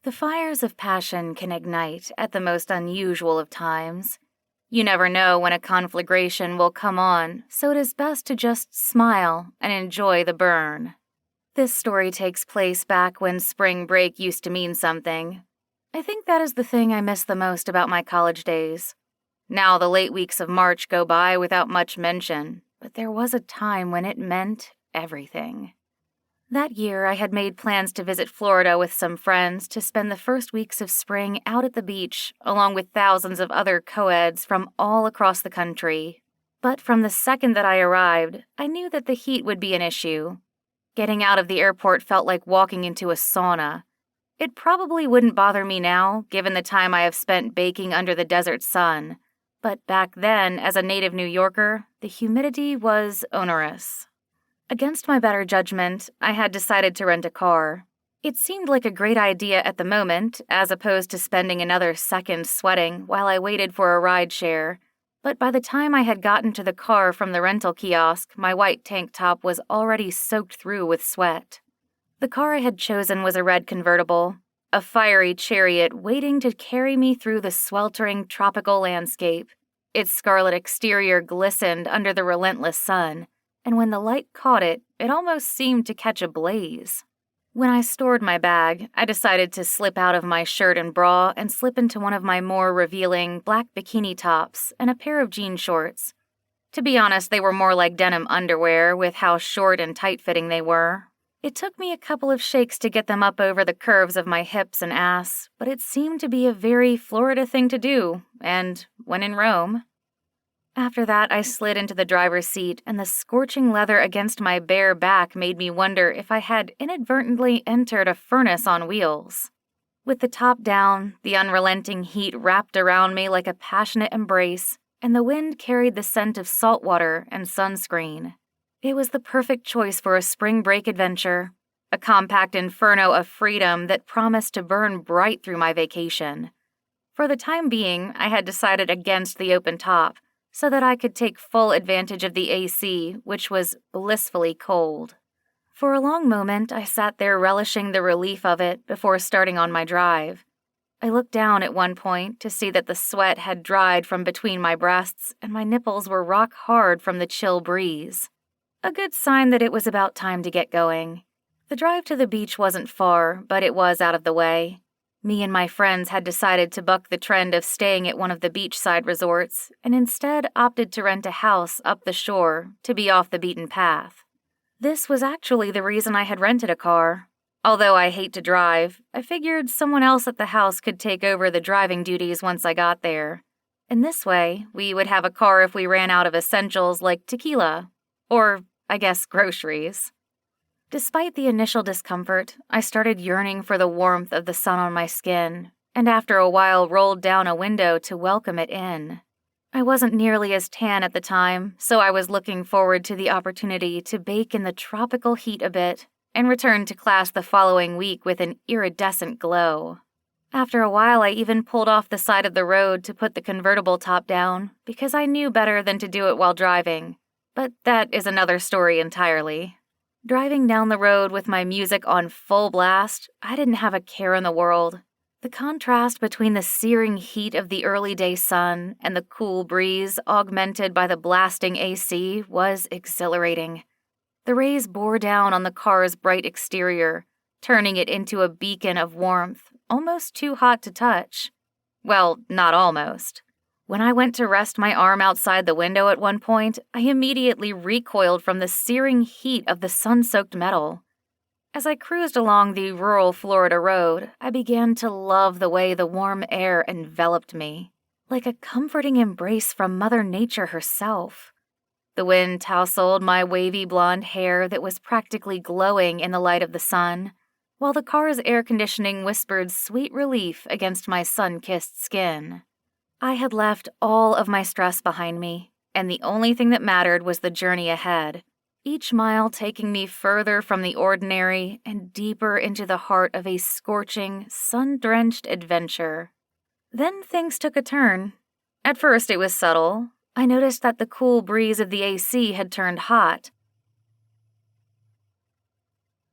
The fires of passion can ignite at the most unusual of times. You never know when a conflagration will come on, so it is best to just smile and enjoy the burn. This story takes place back when spring break used to mean something. I think that is the thing I miss the most about my college days. Now the late weeks of March go by without much mention, but there was a time when it meant everything. That year, I had made plans to visit Florida with some friends to spend the first weeks of spring out at the beach, along with thousands of other co-eds from all across the country. But from the second that I arrived, I knew that the heat would be an issue. Getting out of the airport felt like walking into a sauna. It probably wouldn't bother me now, given the time I have spent baking under the desert sun. But back then, as a native New Yorker, the humidity was onerous. Against my better judgment, I had decided to rent a car. It seemed like a great idea at the moment, as opposed to spending another second sweating while I waited for a ride share. But by the time I had gotten to the car from the rental kiosk, my white tank top was already soaked through with sweat. The car I had chosen was a red convertible, a fiery chariot waiting to carry me through the sweltering tropical landscape. Its scarlet exterior glistened under the relentless sun, and when the light caught it, it almost seemed to catch a blaze. When I stored my bag, I decided to slip out of my shirt and bra and slip into one of my more revealing black bikini tops and a pair of jean shorts. To be honest, they were more like denim underwear with how short and tight-fitting they were. It took me a couple of shakes to get them up over the curves of my hips and ass, but it seemed to be a very Florida thing to do, and when in Rome. After that, I slid into the driver's seat, and the scorching leather against my bare back made me wonder if I had inadvertently entered a furnace on wheels. With the top down, the unrelenting heat wrapped around me like a passionate embrace, and the wind carried the scent of salt water and sunscreen. It was the perfect choice for a spring break adventure, a compact inferno of freedom that promised to burn bright through my vacation. For the time being, I had decided against the open top, so that I could take full advantage of the AC, which was blissfully cold. For a long moment, I sat there relishing the relief of it before starting on my drive. I looked down at one point to see that the sweat had dried from between my breasts and my nipples were rock hard from the chill breeze. A good sign that it was about time to get going. The drive to the beach wasn't far, but it was out of the way. Me and my friends had decided to buck the trend of staying at one of the beachside resorts and instead opted to rent a house up the shore to be off the beaten path. This was actually the reason I had rented a car. Although I hate to drive, I figured someone else at the house could take over the driving duties once I got there. In this way, we would have a car if we ran out of essentials like tequila. Or, I guess, groceries. Despite the initial discomfort, I started yearning for the warmth of the sun on my skin, and after a while rolled down a window to welcome it in. I wasn't nearly as tan at the time, so I was looking forward to the opportunity to bake in the tropical heat a bit and return to class the following week with an iridescent glow. After a while, I even pulled off the side of the road to put the convertible top down because I knew better than to do it while driving. But that is another story entirely. Driving down the road with my music on full blast, I didn't have a care in the world. The contrast between the searing heat of the early day sun and the cool breeze augmented by the blasting AC was exhilarating. The rays bore down on the car's bright exterior, turning it into a beacon of warmth, almost too hot to touch. Well, not almost. When I went to rest my arm outside the window at one point, I immediately recoiled from the searing heat of the sun-soaked metal. As I cruised along the rural Florida road, I began to love the way the warm air enveloped me, like a comforting embrace from Mother Nature herself. The wind tousled my wavy blonde hair that was practically glowing in the light of the sun, while the car's air conditioning whispered sweet relief against my sun-kissed skin. I had left all of my stress behind me, and the only thing that mattered was the journey ahead, each mile taking me further from the ordinary and deeper into the heart of a scorching, sun-drenched adventure. Then things took a turn. At first it was subtle. I noticed that the cool breeze of the AC had turned hot,